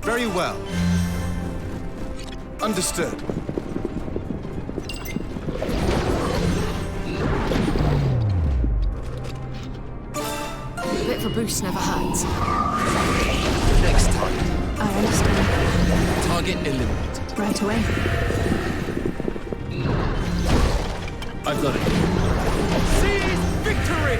Very well. Understood. A bit of a boost never hurts. Next target. I understand. Target eliminated. Right away. I've got it. Seize victory!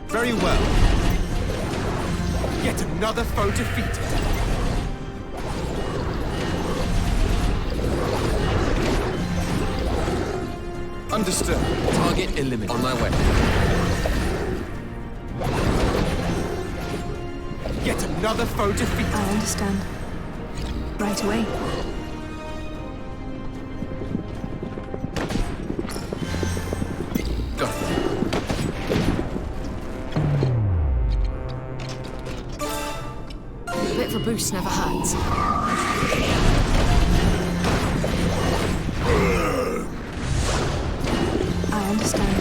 Very well. Yet another foe defeated. Understood. Target eliminated. On my way. Yet another foe defeated. I understand. Right away. Got it. A bit of a boost never hurts. I understand.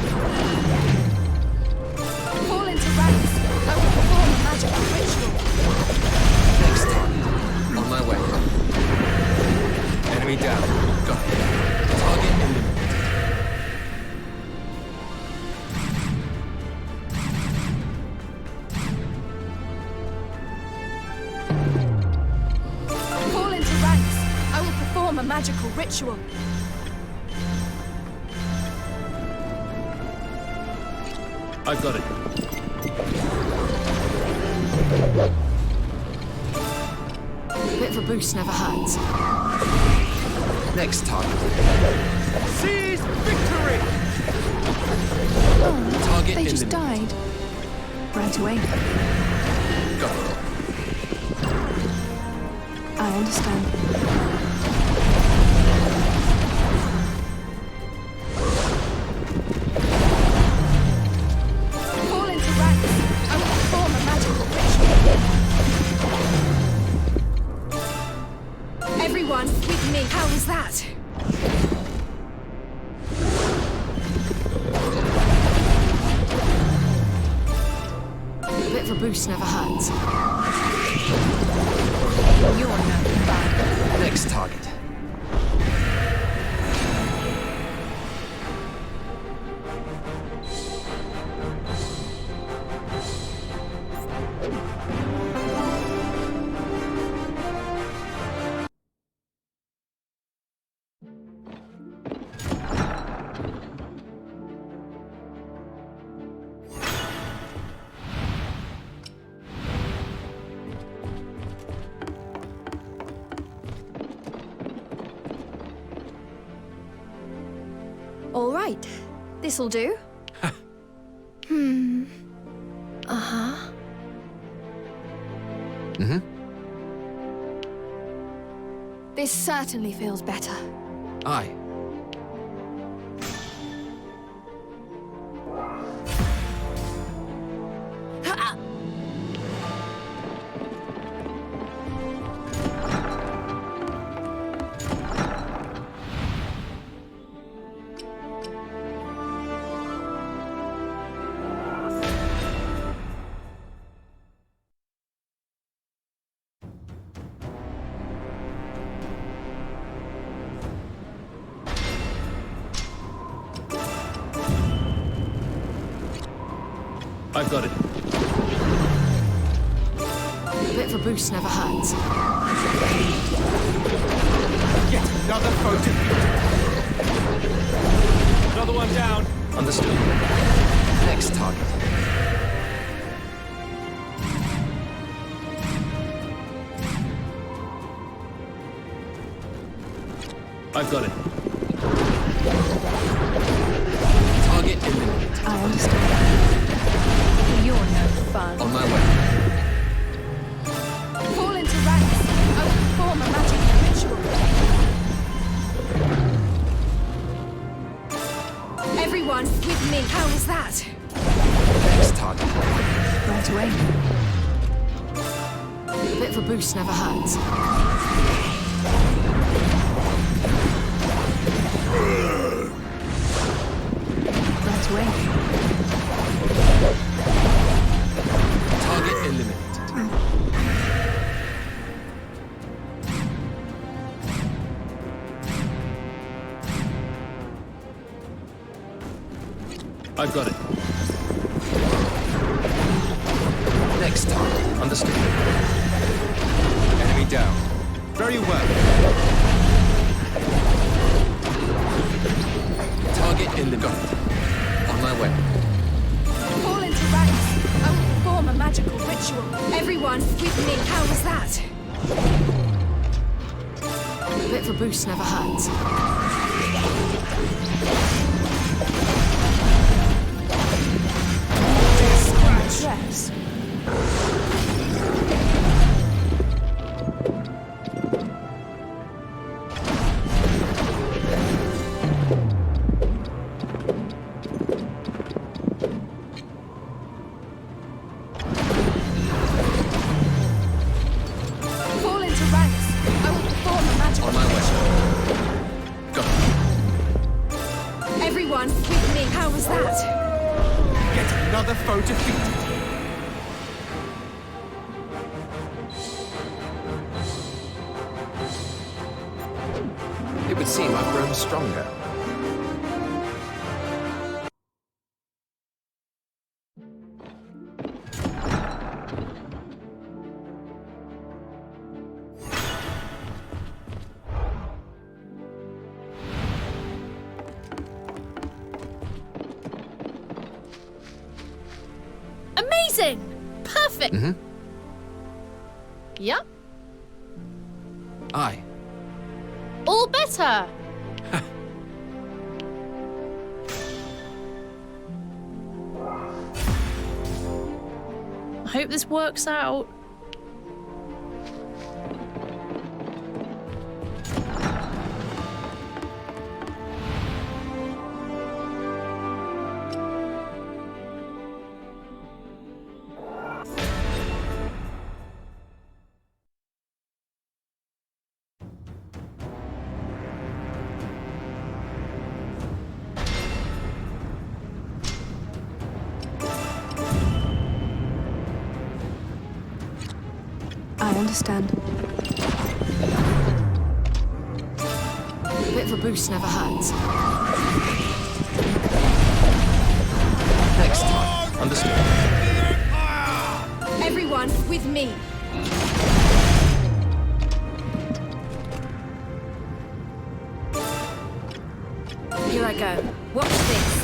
Fall into ranks. I will perform a magical ritual. Next target. On my way. Enemy down. Got it. Target eliminated. Fall into ranks. I will perform a magical ritual. I've got it. A bit of a boost never hurts. Next target. Seize victory! Oh, Target they just eliminated. died. Right away. Got it. I understand. Fall into ranks. I will perform a magical ritual. Everyone, with me. How was that? A bit of a boost never hurts. You're no fun. Next target. All right, this'll do. Uh-huh. This certainly feels better. Aye. I've got it. A bit of a boost never hurts. Yet another foe defeated. Another one down. Understood. Next target. I've got it. Target eliminated. I understand. You're no fun. On my way. Fall into ranks. I will perform a magical ritual. Everyone, with me. How was that? Next target. Right away. A bit of a boost never hurts. I've got it. Next target. Understood. Enemy down. Very well. Target in the gun. On my way. Fall into ranks. I will perform a magical ritual. Everyone, with me. How was that? A bit of a boost never hurts. Yes. Fall into ranks. I will perform a magical On my way. ritual. Go. Everyone, with me. How was that? Yet another foe defeated. It would seem I've grown stronger. Amazing! Perfect! Yep. Aye. All better! I hope this works out. I understand. A bit of a boost never hurts. Next time. Understood. Everyone, with me. Here I go. Watch this.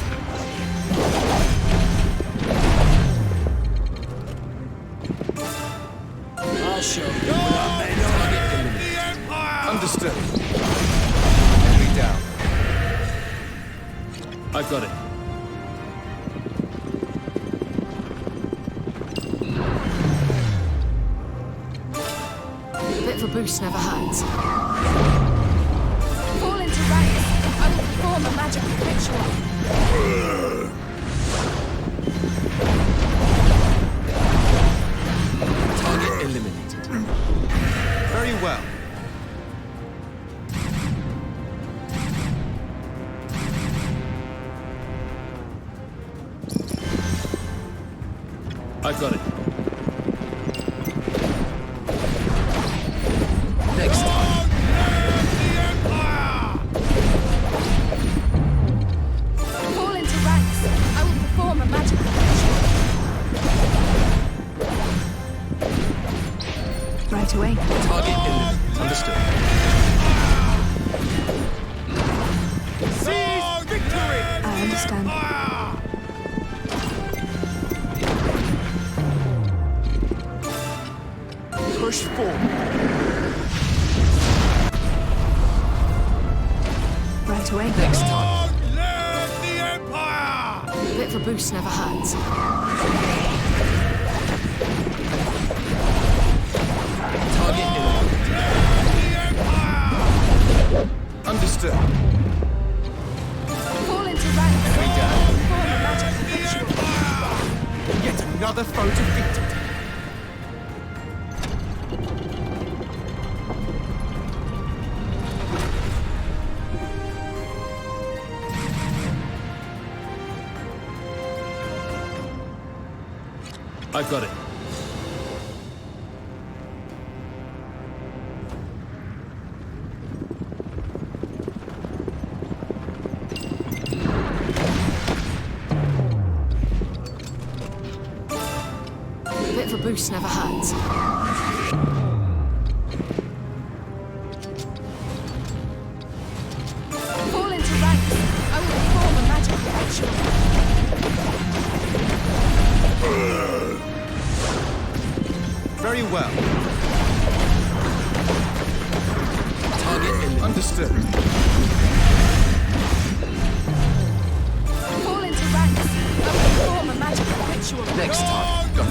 I'll show you what I'm made of. Target eliminated. Understood. Enemy down. I've got it. A bit of a boost never hurts. Fall into ranks. I will perform a magical ritual. Target eliminated. Very well. I've got it. Next time. Fall into ranks. I will perform a magical ritual. Right away. Target eliminated. Understood. Seize victory! I understand. Push forward. Right away. Next time. Live the Empire! A bit of a boost never hurts. Target eliminated. Understood. Fall into ranks. Enemy down. Perform a magical ritual. Yet another foe defeated. I've got it. boost never hurts. Fall into ranks. I will perform a magical ritual. Very well. Target eliminated. Understood. Fall into ranks. I will perform a magical ritual. Next target. Go.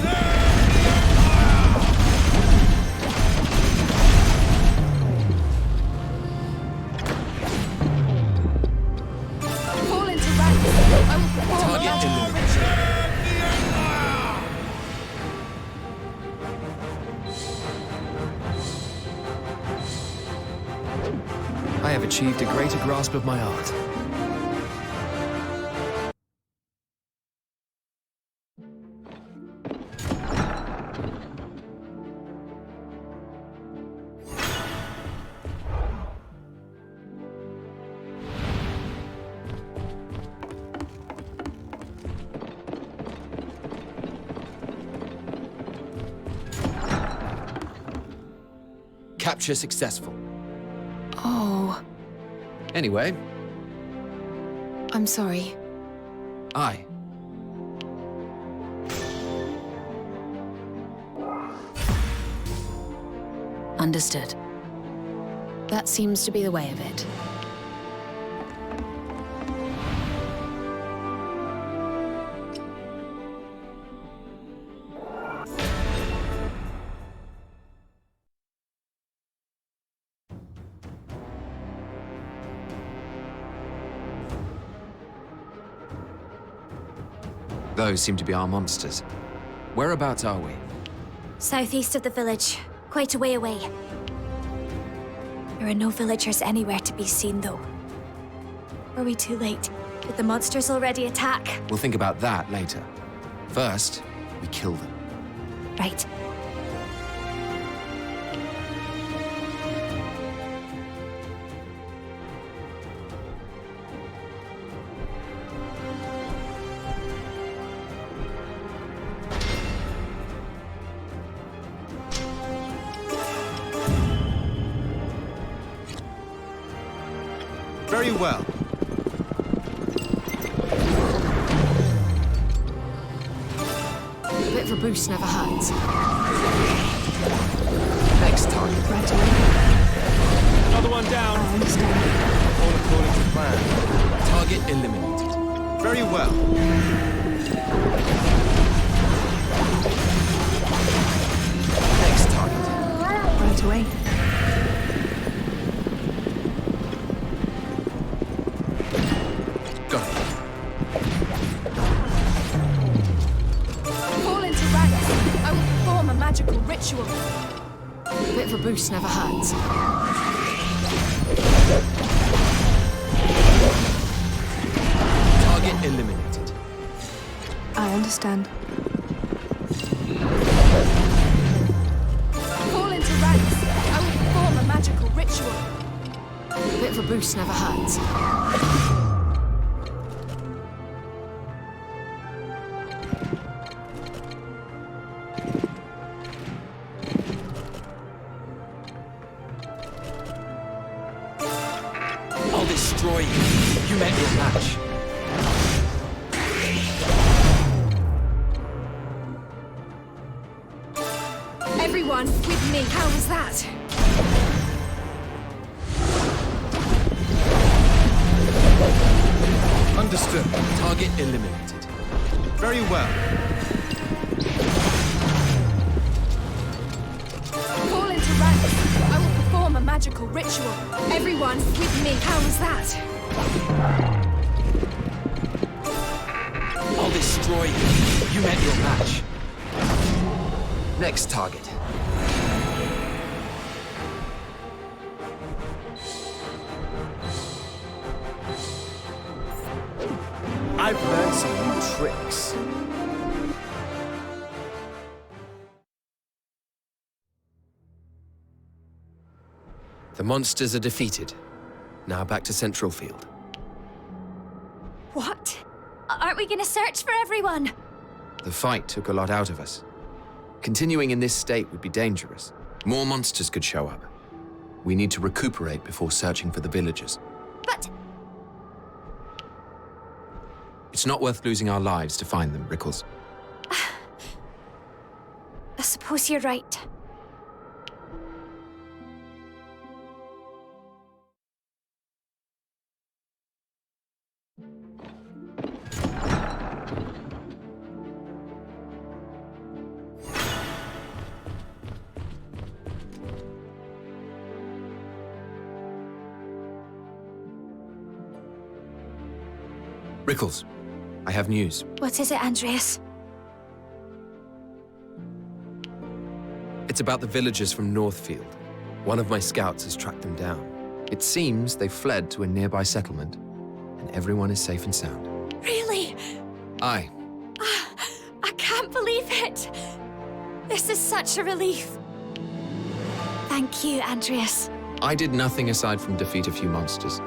Fall into ranks. I will perform a Target magical eliminated. ritual. I have achieved a greater grasp of my art. Capture successful. Oh, Anyway, I'm sorry. I. Understood. That seems to be the way of it. Those seem to be our monsters. Whereabouts are we? Southeast of the village, quite a way away. There are no villagers anywhere to be seen, though. Are we too late? Did the monsters already attack? We'll think about that later. First, we kill them. Right. Very well. A bit of a boost never hurts. Next target. Right away. Another one down. I understand. All according to plan. Target eliminated. Very well. Next target. Right away. Go. Fall into ranks. I will perform a magical ritual. A bit of a boost never hurts. Target eliminated. I understand. Fall into ranks. I will perform a magical ritual. A bit of a boost never hurts. I'll destroy you. You met your match. Everyone, with me. How was that? Understood. Target eliminated. Very well. Fall into ranks. I will perform a magical ritual. Everyone, with me. How was that? I'll destroy you. You met your match. Next target. I've learned some new tricks. The monsters are defeated. Now back to Central Field. What? Aren't we gonna search for everyone? The fight took a lot out of us. Continuing in this state would be dangerous. More monsters could show up. We need to recuperate before searching for the villagers. But It's not worth losing our lives to find them, Rickles. I suppose you're right. Rickles, I have news. What is it, Andreas? It's about the villagers from Northfield. One of my scouts has tracked them down. It seems they fled to a nearby settlement, and everyone is safe and sound. Really? Aye. I can't believe it! This is such a relief. Thank you, Andreas. I did nothing aside from defeat a few monsters.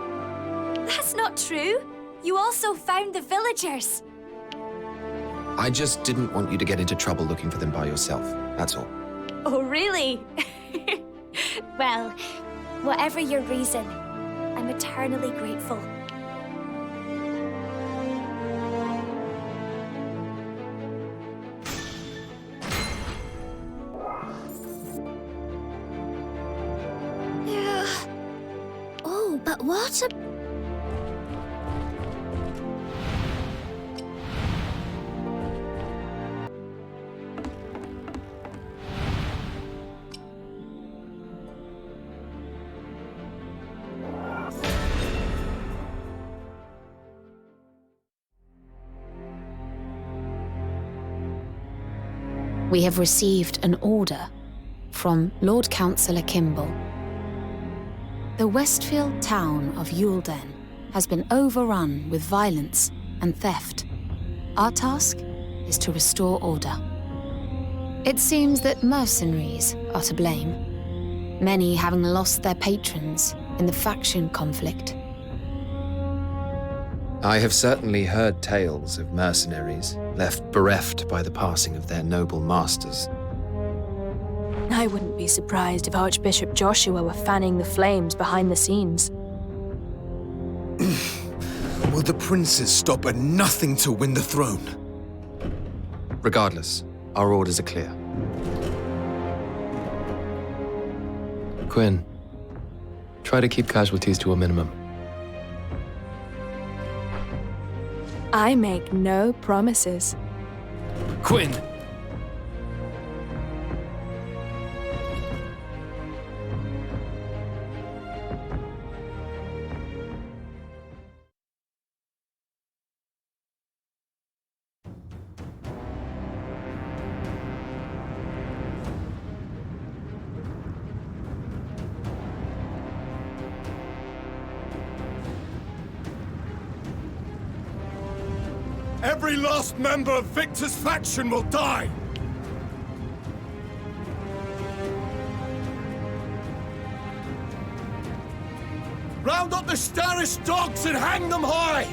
That's not true. You also found the villagers. I just didn't want you to get into trouble looking for them by yourself, that's all. Oh, really? Well, whatever your reason, I'm eternally grateful. Oh, but what a... We have received an order from Lord Councillor Kimball. The Westfield town of Eulden has been overrun with violence and theft. Our task is to restore order. It seems that mercenaries are to blame, many having lost their patrons in the faction conflict. I have certainly heard tales of mercenaries left bereft by the passing of their noble masters. I wouldn't be surprised if Archbishop Joshua were fanning the flames behind the scenes. Will the princes stop at nothing to win the throne? Regardless, our orders are clear. Quinn, try to keep casualties to a minimum. I make no promises. Quinn! Every last member of Victor's faction will die! Round up the starrish dogs and hang them high!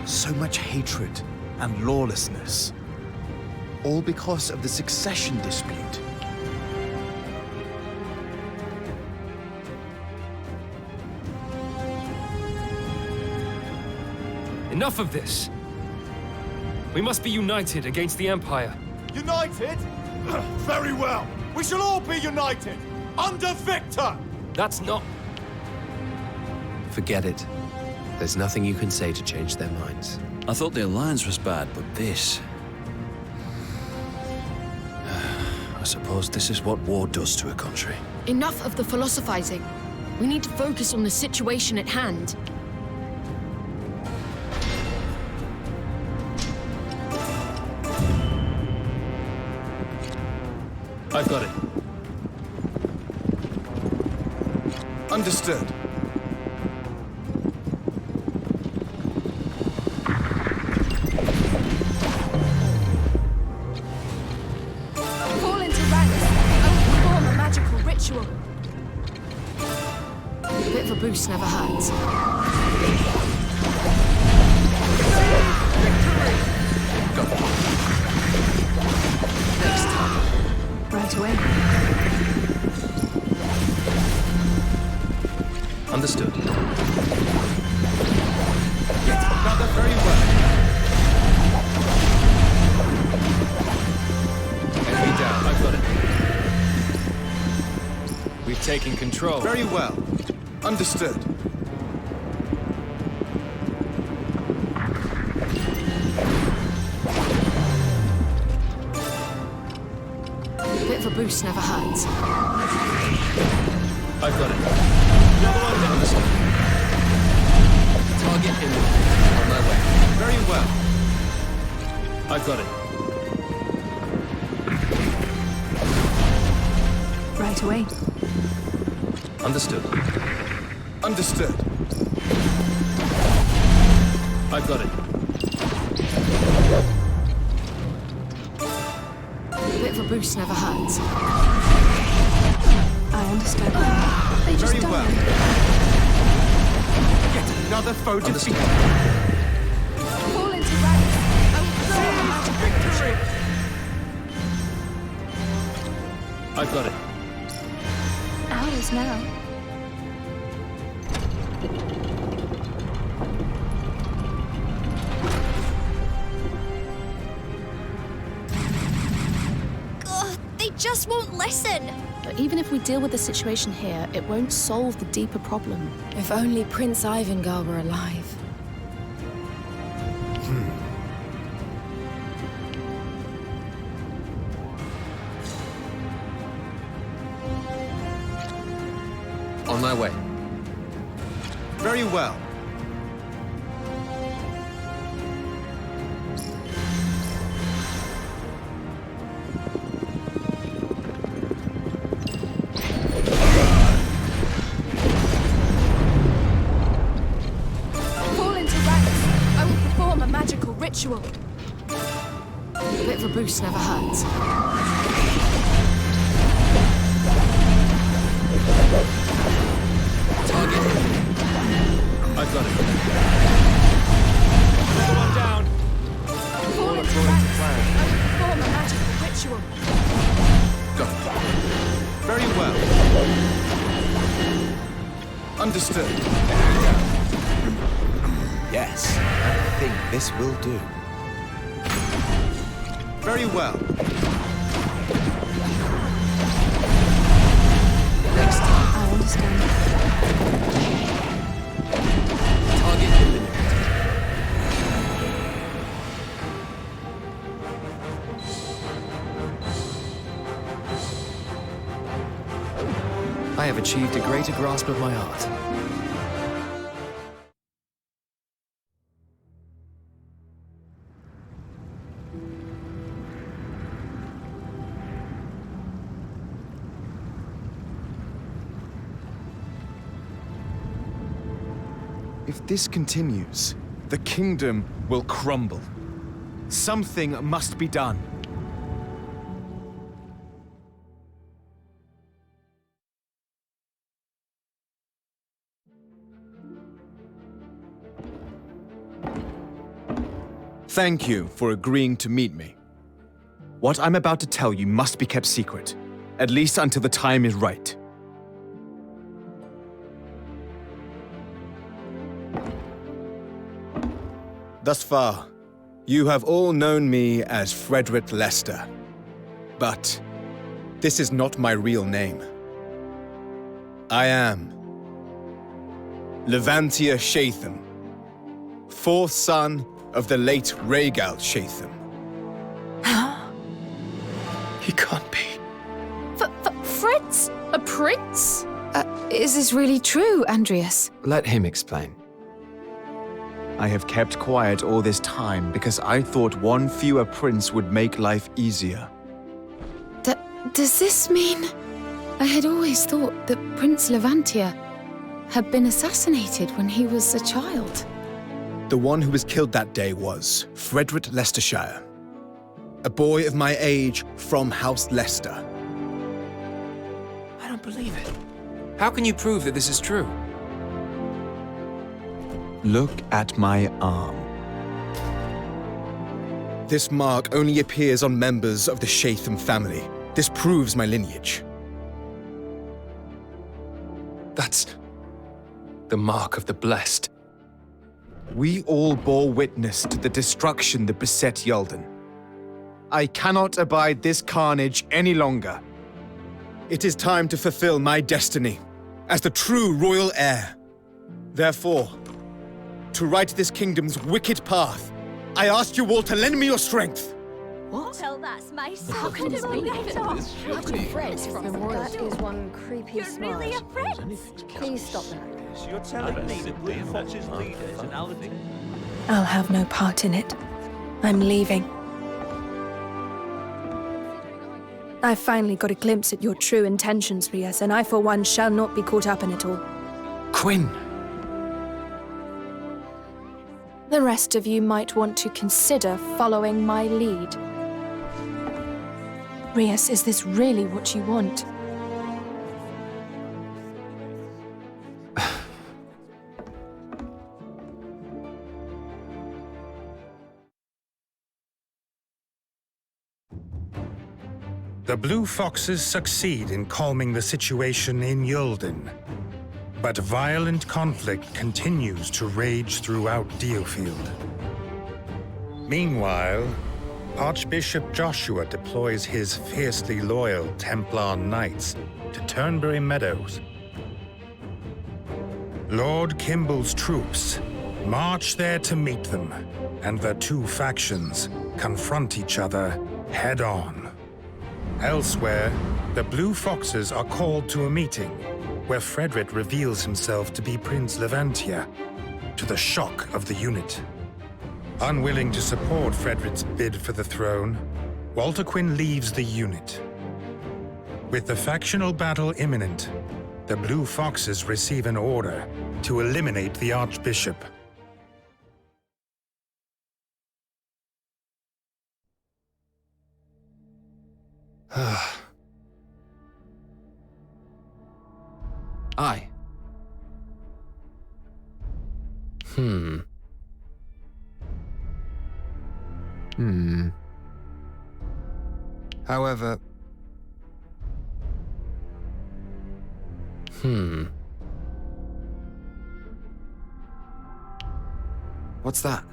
So much hatred and lawlessness. All because of the succession dispute. Enough of this! We must be united against the Empire. United? Very well. We shall all be united! Under Victor! That's not... Forget it. There's nothing you can say to change their minds. I thought the Alliance was bad, but this... I suppose this is what war does to a country. Enough of the philosophizing. We need to focus on the situation at hand. I've got it. Understood. Fall into ranks. I will perform a magical ritual. A bit of a boost never hurts. Go. Right away. Understood. Rather very well. Enemy down. I've got it. We've taken control. Very well. Understood. A bit of a boost never hurts. I've got it. Another one down. Understood. Target in on my way. Very well. I've got it. Right away. Understood. Understood. I've got it. A bit of a boost never hurts. I understand. They just Very died. well. Yet another foe defeated. Fall into ranks. I will perform a magical Victory! I've got it. Ours now. Ugh, they just won't listen. But even if we deal with the situation here, it won't solve the deeper problem. If only Prince Ivangar were alive. On my way. Very well. Fall into ranks. I will perform a magical ritual. A bit of a boost never hurts. Target in. I've got it. Another one down. Fall into ranks. I will perform a magical ritual. Got it. Very well. Understood. Yes, I think this will do. Very well. Next time. I understand. Target eliminated. I have achieved a greater grasp of my art. If this continues, the kingdom will crumble. Something must be done. Thank you for agreeing to meet me. What I'm about to tell you must be kept secret, at least until the time is right. Thus far, you have all known me as Frederick Lester. But this is not my real name. I am Levantia Shatham, fourth son of the late Rhaegal Shatham. He can't be. Fritz? A prince? Is this really true, Andreas? Let him explain. I have kept quiet all this time because I thought one fewer prince would make life easier. Does this mean... I had always thought that Prince Levantia had been assassinated when he was a child. The one who was killed that day was Frederick Leicestershire, a boy of my age from House Leicester. I don't believe it. How can you prove that this is true? Look at my arm. This mark only appears on members of the Shatham family. This proves my lineage. That's the mark of the blessed. We all bore witness to the destruction that beset Yulden. I cannot abide this carnage any longer. It is time to fulfill my destiny as the true royal heir. Therefore, to right this kingdom's wicked path, I ask you all to lend me your strength. What? Well, that's my son. How can this be? How can friends from the That is one creepy You're smile. really a prince? Please stop that. You're telling me the Blue Fox's leader is an Aladdin? I'll have no part in it. I'm leaving. I finally got a glimpse at your true intentions, Riots, and I for one shall not be caught up in it all. Quinn! The rest of you might want to consider following my lead. Riots, is this really what you want? The Blue Foxes succeed in calming the situation in Yulden, but violent conflict continues to rage throughout Diofield. Meanwhile, Archbishop Joshua deploys his fiercely loyal Templar Knights to Turnberry Meadows. Lord Kimball's troops march there to meet them, and the two factions confront each other head-on. Elsewhere, the Blue Foxes are called to a meeting where Frederick reveals himself to be Prince Levantia, to the shock of the unit. Unwilling to support Frederick's bid for the throne, Walter Quinn leaves the unit. With the factional battle imminent, the Blue Foxes receive an order to eliminate the Archbishop. Aye. However... What's that?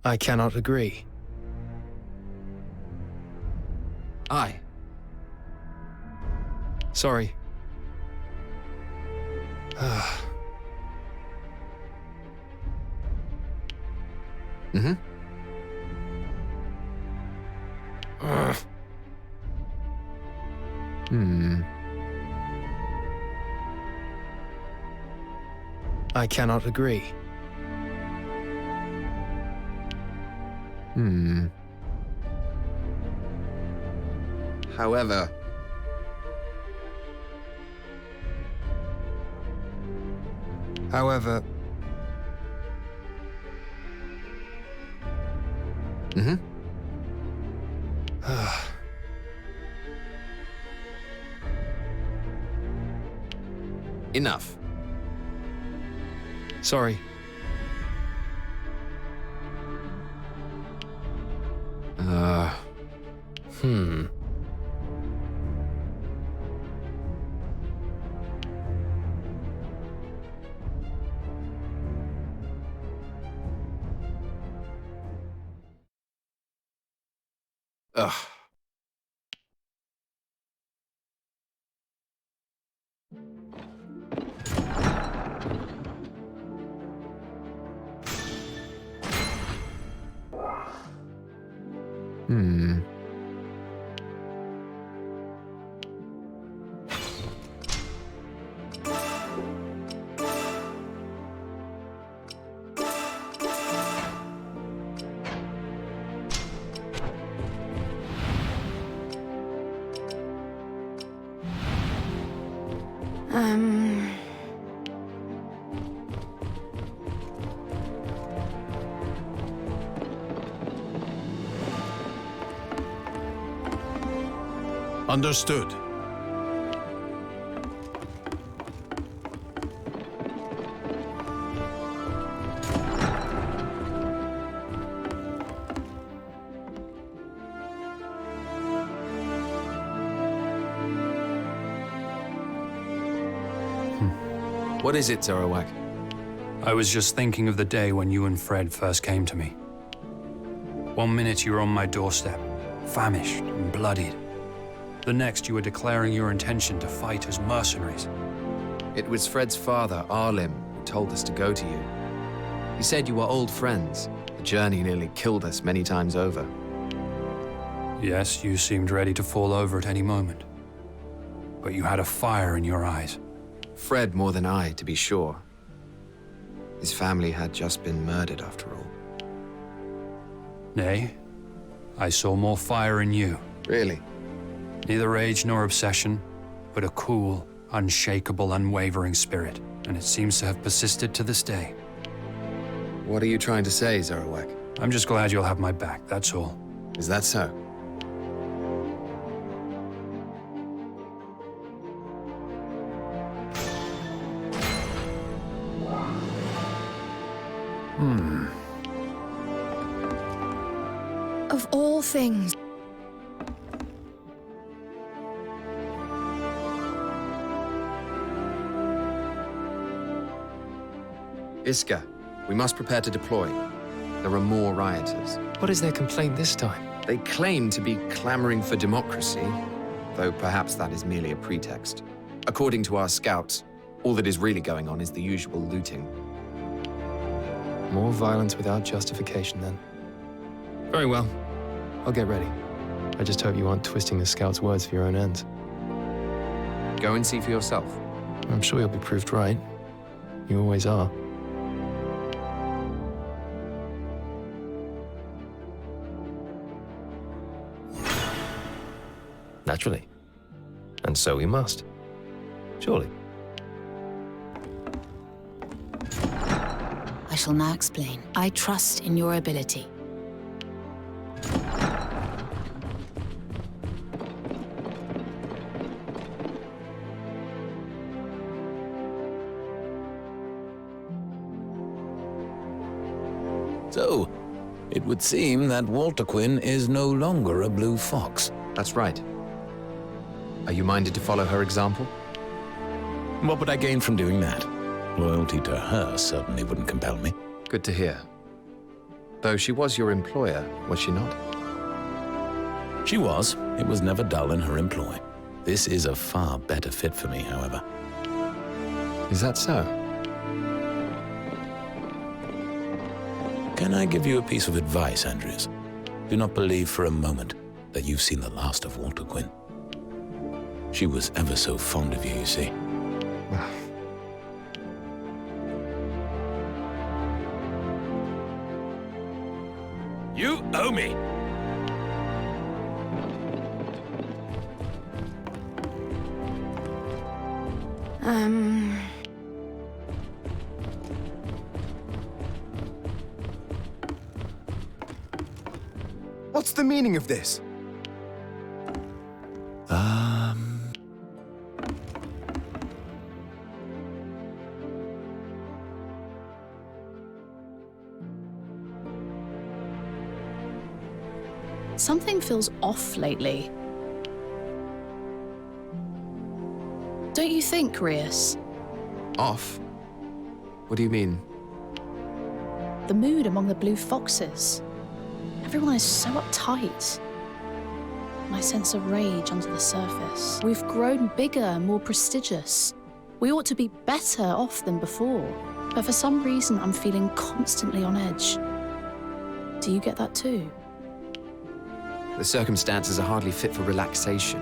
I cannot agree. Aye. Sorry. Mm-hmm. I cannot agree. However... Enough. Sorry. Ugh. Understood. What is it, Zoroark? I was just thinking of the day when you and Fred first came to me. 1 minute you were on my doorstep, famished and bloodied. The next you were declaring your intention to fight as mercenaries. It was Fred's father, Arlim, who told us to go to you. He said you were old friends. The journey nearly killed us many times over. Yes, you seemed ready to fall over at any moment. But you had a fire in your eyes. Fred more than I, to be sure. His family had just been murdered, after all. Nay, I saw more fire in you. Really? Neither rage nor obsession, but a cool, unshakable, unwavering spirit, and it seems to have persisted to this day. What are you trying to say, Zoroark? I'm just glad you'll have my back, that's all. Is that so? Of all things. Iska, we must prepare to deploy. There are more rioters. What is their complaint this time? They claim to be clamoring for democracy, though perhaps that is merely a pretext. According to our scouts, all that is really going on is the usual looting. More violence without justification, then. Very well. I'll get ready. I just hope you aren't twisting the scouts' words for your own ends. Go and see for yourself. I'm sure you'll be proved right. You always are. Naturally. And so we must. Surely. I shall now explain. I trust in your ability. So, it would seem that Walter Quinn is no longer a blue fox. That's right. Are you minded to follow her example? What would I gain from doing that? Loyalty to her certainly wouldn't compel me. Good to hear. Though she was your employer, was she not? She was. It was never dull in her employ. This is a far better fit for me, however. Is that so? Can I give you a piece of advice, Andrews? Do not believe for a moment that you've seen the last of Walter Quinn. She was ever so fond of you, you see. You owe me! What's the meaning of this? Something feels off lately. Don't you think, Riots? Off? What do you mean? The mood among the blue foxes. Everyone is so uptight. And I sense a rage under the surface. We've grown bigger, more prestigious. We ought to be better off than before. But for some reason, I'm feeling constantly on edge. Do you get that too? The circumstances are hardly fit for relaxation,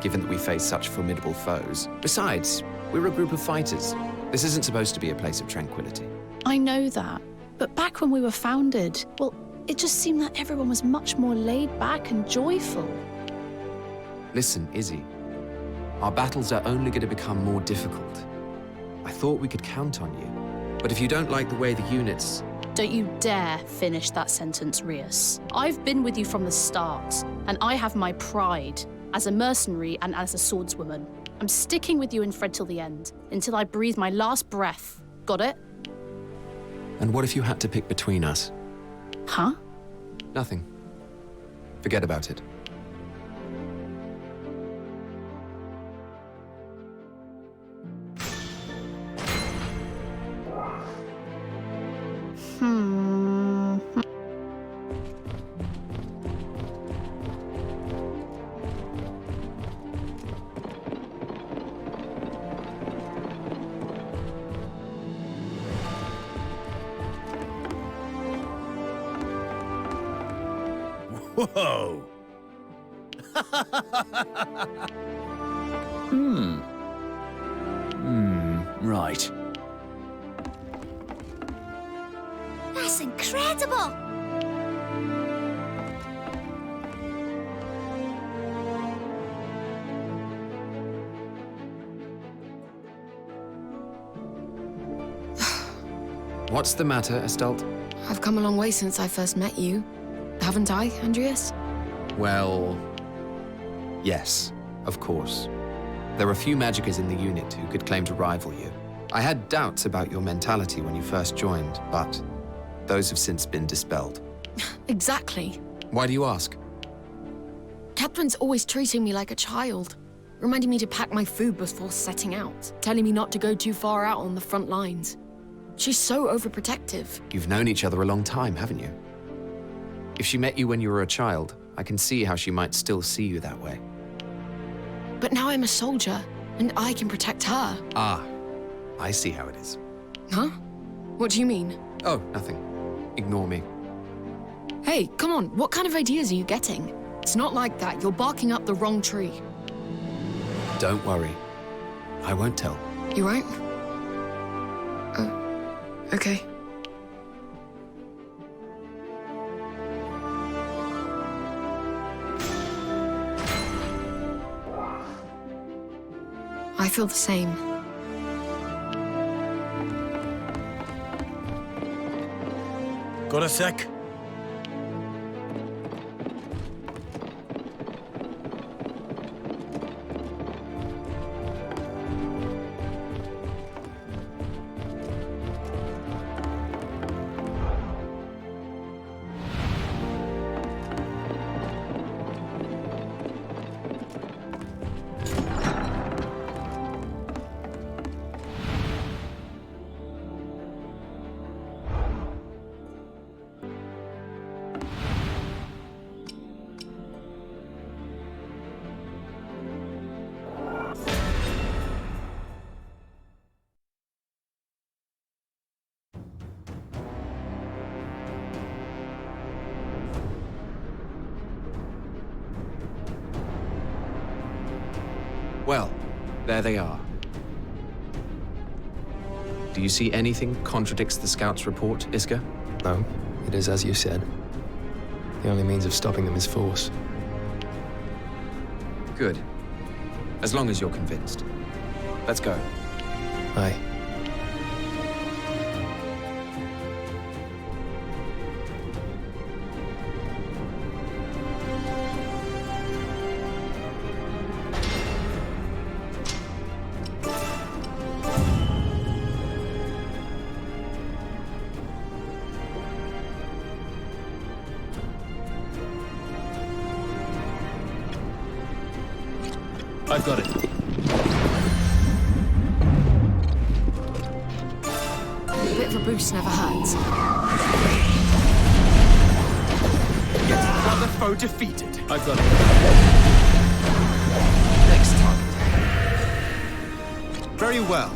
given that we face such formidable foes. Besides, we're a group of fighters. This isn't supposed to be a place of tranquility. I know that. But back when we were founded, well, it just seemed that everyone was much more laid back and joyful. Listen, Izzy. Our battles are only going to become more difficult. I thought we could count on you. But if you don't like the way the units... Don't you dare finish that sentence, Riots. I've been with you from the start, and I have my pride as a mercenary and as a swordswoman. I'm sticking with you and Fred till the end, until I breathe my last breath. Got it? And what if you had to pick between us? Huh? Nothing. Forget about it. Whoa! Right. That's incredible! What's the matter, Estelle? I've come a long way since I first met you. Haven't I, Andreas? Well, yes, of course. There are few magicers in the unit who could claim to rival you. I had doubts about your mentality when you first joined, but those have since been dispelled. Exactly. Why do you ask? Catherine's always treating me like a child, reminding me to pack my food before setting out, telling me not to go too far out on the front lines. She's so overprotective. You've known each other a long time, haven't you? If she met you when you were a child, I can see how she might still see you that way. But now I'm a soldier, and I can protect her. Ah, I see how it is. Huh? What do you mean? Oh, nothing. Ignore me. Hey, come on, what kind of ideas are you getting? It's not like that, you're barking up the wrong tree. Don't worry. I won't tell. You won't? Okay. I feel the same. Got a sec? Well, there they are. Do you see anything contradicts the Scouts' report, Iska? No, it is as you said. The only means of stopping them is force. Good. As long as you're convinced. Let's go. Aye. I've got it. A bit of a boost never hurts. Yet another foe defeated. I've got it. Next target. Very well.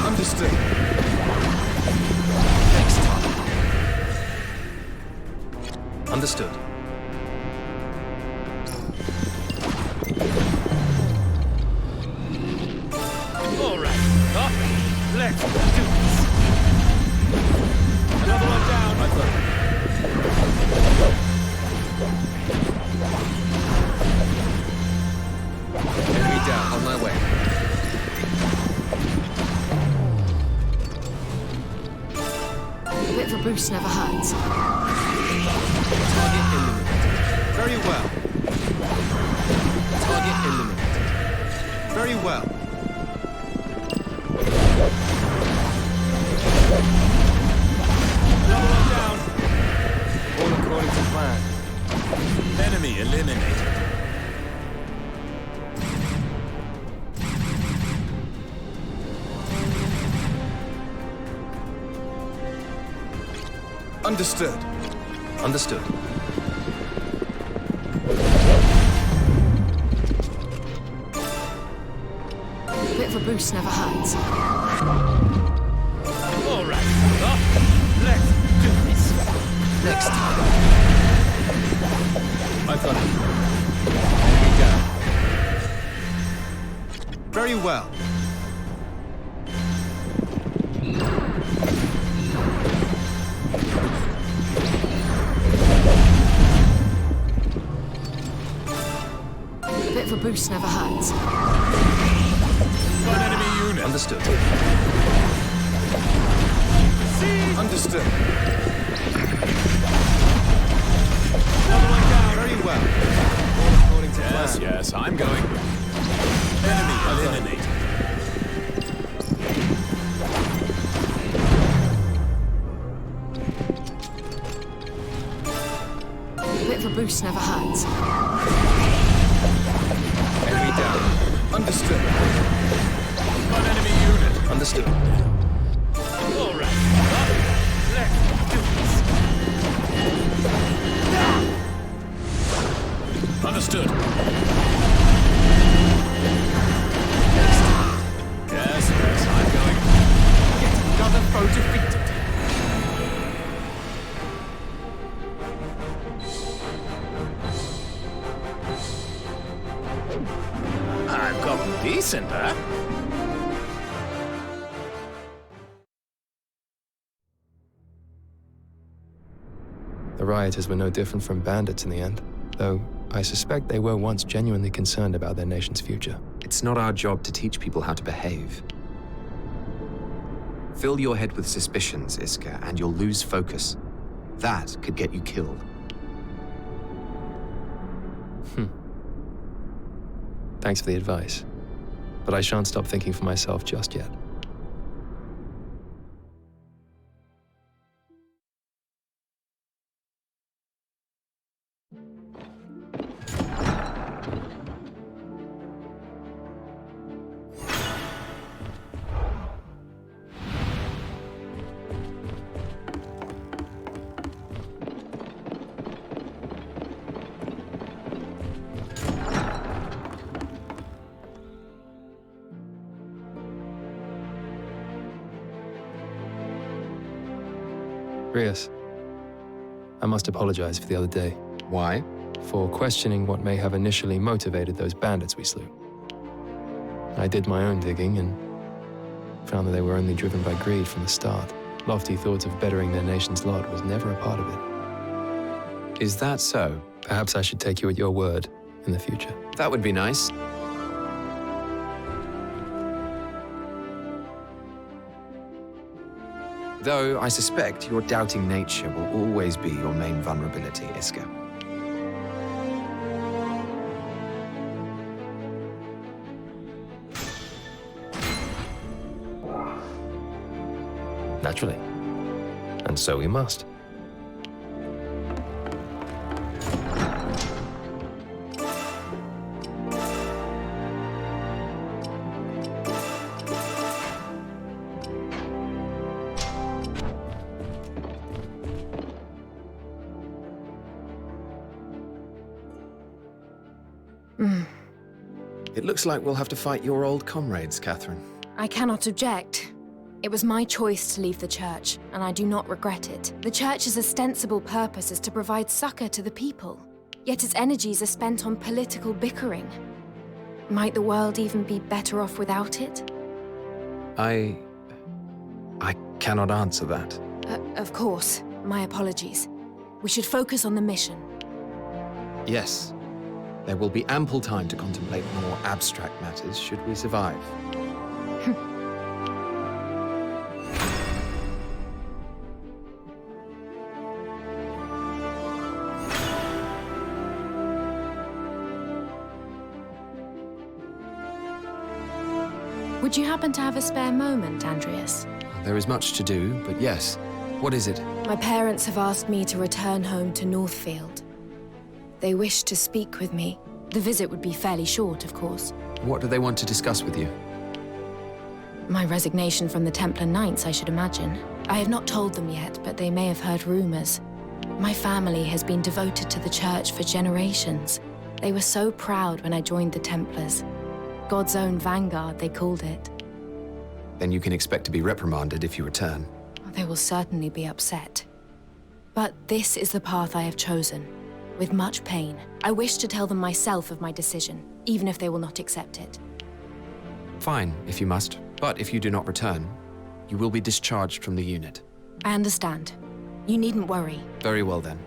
Understood. Next target. Understood. All right. Up. Let's do this. Another one down. I've got it. Enemy down, on my way. A bit of a boost never hurts. Target eliminated. Very well. Target eliminated. Very well. Another one down. All according to plan. Enemy eliminated. Understood. Understood. A bit of a boost never hurts. All right. Next. I've got it. Here we go. Very well. A bit of a boost never hurts. Got an enemy unit. Understood. Understood. Very well. All according to plan. Yes, I'm going. Enemy eliminated. A bit of a boost never hurts. Enemy down. Understood. Got enemy unit. Understood. All right. Let's do this. Understood. Yes, I'm going. Yet another foe defeated. I've got decent, huh? The rioters were no different from bandits in the end, though I suspect they were once genuinely concerned about their nation's future. It's not our job to teach people how to behave. Fill your head with suspicions, Iska, and you'll lose focus. That could get you killed. Thanks for the advice, but I shan't stop thinking for myself just yet. Rios, I must apologize for the other day. Why? For questioning what may have initially motivated those bandits we slew. I did my own digging and found that they were only driven by greed from the start. Lofty thoughts of bettering their nation's lot was never a part of it. Is that so? Perhaps I should take you at your word in the future. That would be nice. Though I suspect your doubting nature will always be your main vulnerability, Iska. Naturally. And so we must. It looks like we'll have to fight your old comrades, Catherine. I cannot object. It was my choice to leave the church, and I do not regret it. The church's ostensible purpose is to provide succor to the people, yet its energies are spent on political bickering. Might the world even be better off without it? I cannot answer that. Of course. My apologies. We should focus on the mission. Yes. There will be ample time to contemplate more abstract matters should we survive. Would you happen to have a spare moment, Andreas? There is much to do, but yes. What is it? My parents have asked me to return home to Northfield. They wish to speak with me. The visit would be fairly short, of course. What do they want to discuss with you? My resignation from the Templar Knights, I should imagine. I have not told them yet, but they may have heard rumors. My family has been devoted to the church for generations. They were so proud when I joined the Templars. God's own vanguard, they called it. Then you can expect to be reprimanded if you return. They will certainly be upset. But this is the path I have chosen. With much pain, I wish to tell them myself of my decision, even if they will not accept it. Fine, if you must. But if you do not return, you will be discharged from the unit. I understand. You needn't worry. Very well then.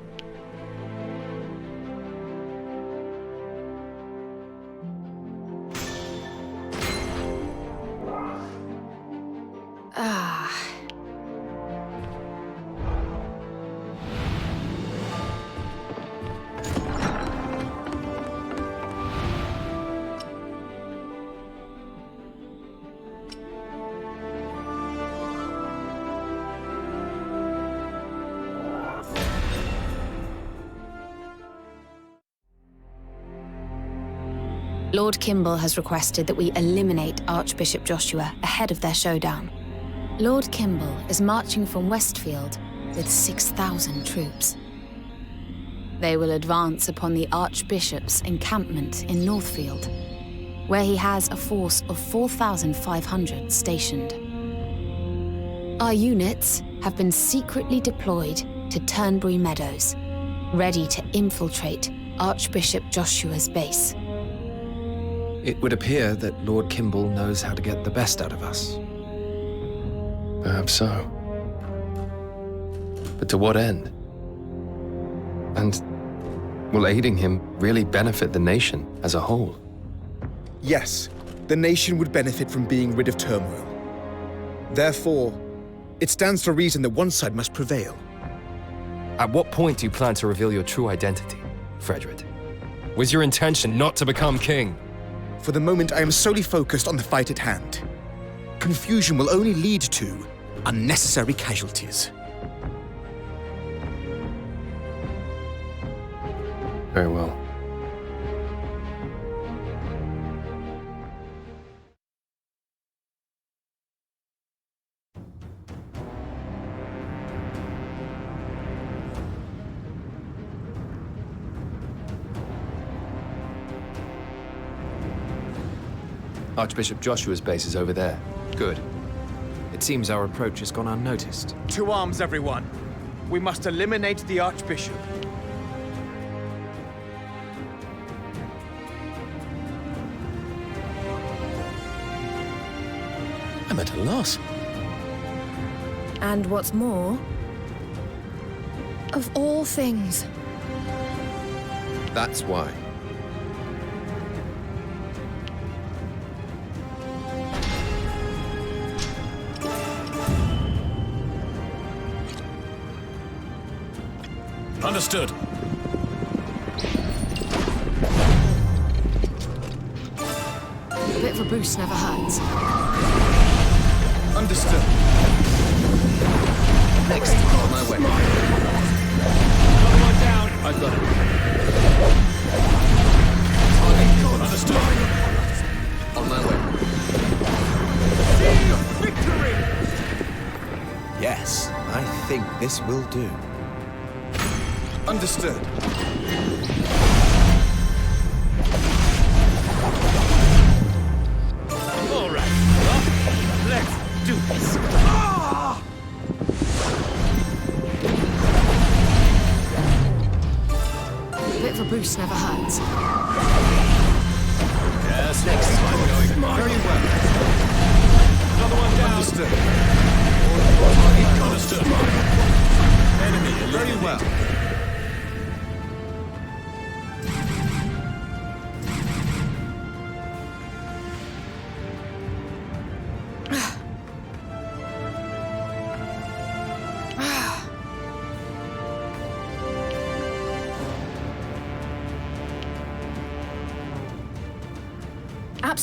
Lord Kimball has requested that we eliminate Archbishop Joshua ahead of their showdown. Lord Kimball is marching from Westfield with 6,000 troops. They will advance upon the Archbishop's encampment in Northfield, where he has a force of 4,500 stationed. Our units have been secretly deployed to Turnberry Meadows, ready to infiltrate Archbishop Joshua's base. It would appear that Lord Kimball knows how to get the best out of us. Perhaps so. But to what end? And will aiding him really benefit the nation as a whole? Yes, the nation would benefit from being rid of turmoil. Therefore, it stands to reason that one side must prevail. At what point do you plan to reveal your true identity, Frederick? Was your intention not to become king? For the moment, I am solely focused on the fight at hand. Confusion will only lead to unnecessary casualties. Very well. Archbishop Joshua's base is over there. Good. It seems our approach has gone unnoticed. To arms, everyone. We must eliminate the Archbishop. I'm at a loss. And what's more, of all things, That's why. Understood. A bit of a boost never hurts. Understood. Next, on my way. Another one down. I've got it. Understood. On my way. Seal victory! Yes, I think this will do. Understood. All right, well, let's do this. Ah! A bit of a boost never hurts. Yes, next time going very well. Another one down. Understood. Understood. Enemy very well.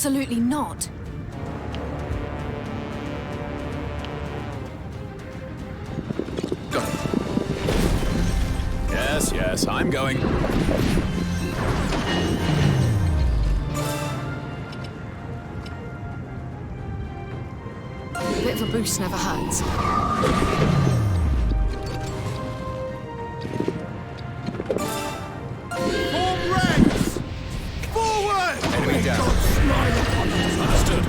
absolutely not. Go. Yes, I'm going. A bit of a boost never hurts. Form ranks! Forward! Enemy down. Understood.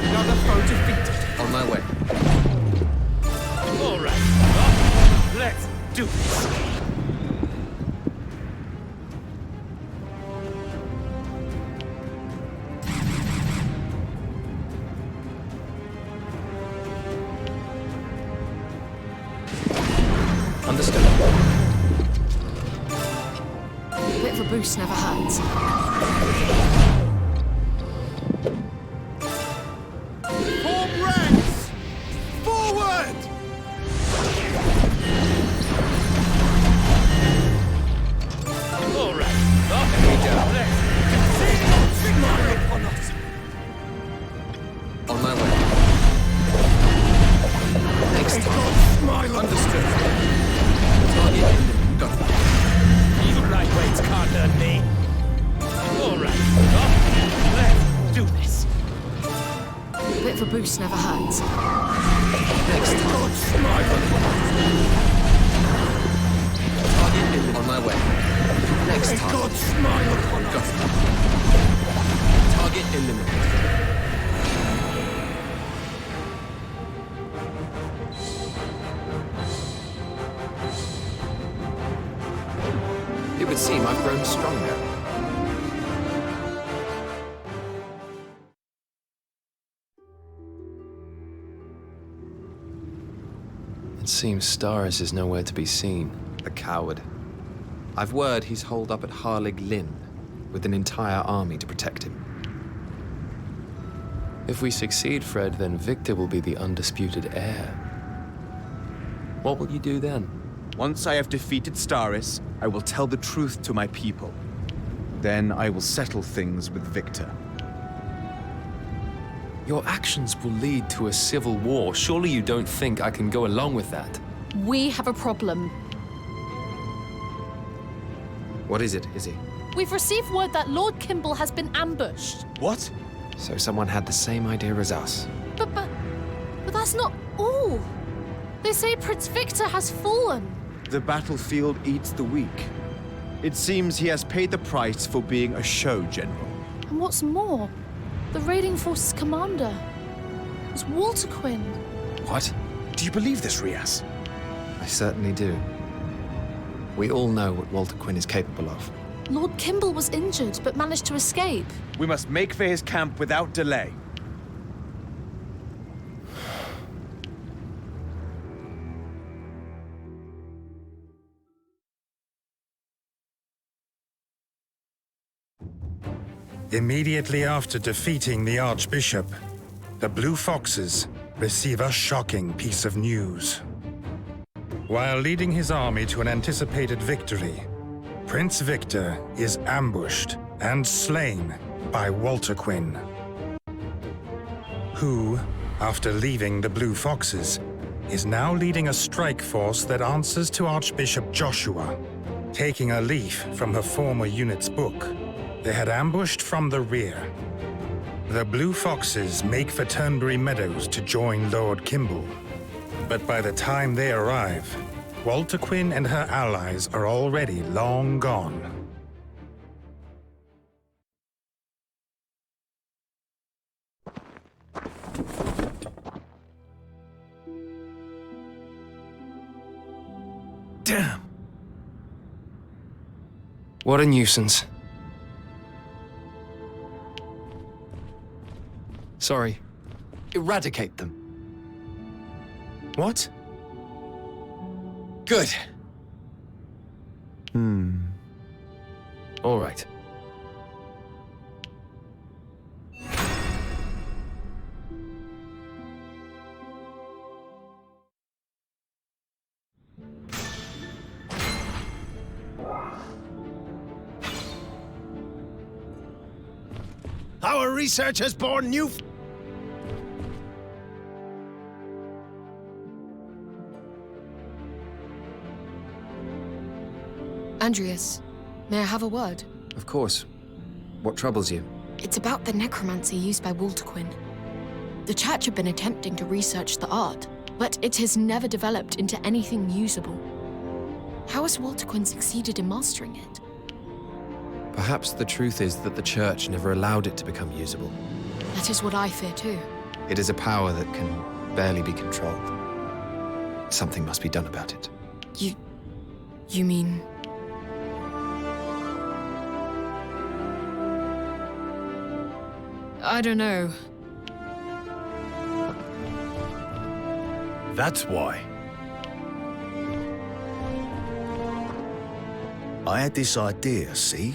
Another foe defeated. On my way. All right. Let's do this. Understood. A bit of a boost never hurts. Form ranks! Forward! All right. Smile upon us. On my way. Next time. Smile. Understood. Target. Go. You lightweights can't hurt me. All right. Let's do this. A bit of a boost never hurts. Next time. Smile. Target. On my way. Next time. God smile upon Go. us. Target eliminated. It would seem I've grown stronger. It seems Staris is nowhere to be seen. The coward. I've word he's holed up at Harlig Lynn, with an entire army to protect him. If we succeed, Fred, then Victor will be the undisputed heir. What will you do then? Once I have defeated Staris, I will tell the truth to my people. Then I will settle things with Victor. Your actions will lead to a civil war. Surely you don't think I can go along with that? We have a problem. What is it, Izzy? We've received word that Lord Kimball has been ambushed. What? So someone had the same idea as us. But that's not all. They say Prince Victor has fallen. The battlefield eats the weak. It seems he has paid the price for being a show general. And what's more, the raiding force's commander was Walter Quinn. What? Do you believe this, Rias? I certainly do. We all know what Walter Quinn is capable of. Lord Kimball was injured, but managed to escape. We must make for his camp without delay. Immediately after defeating the Archbishop, the Blue Foxes receive a shocking piece of news. While leading his army to an anticipated victory, Prince Victor is ambushed and slain by Walter Quinn, who, after leaving the Blue Foxes, is now leading a strike force that answers to Archbishop Joshua. Taking a leaf from her former unit's book, they had ambushed from the rear. The Blue Foxes make for Turnberry Meadows to join Lord Kimball. But by the time they arrive, Walter Quinn and her allies are already long gone. Damn. What a nuisance. Sorry. Eradicate them. What? Good. All right. Our research has borne new... Andreas, may I have a word? Of course. What troubles you? It's about the necromancy used by Walter Quinn. The Church have been attempting to research the art, but it has never developed into anything usable. How has Walter Quinn succeeded in mastering it? Perhaps the truth is that the Church never allowed it to become usable. That is what I fear too. It is a power that can barely be controlled. Something must be done about it. You mean... I don't know. That's why. I had this idea, see?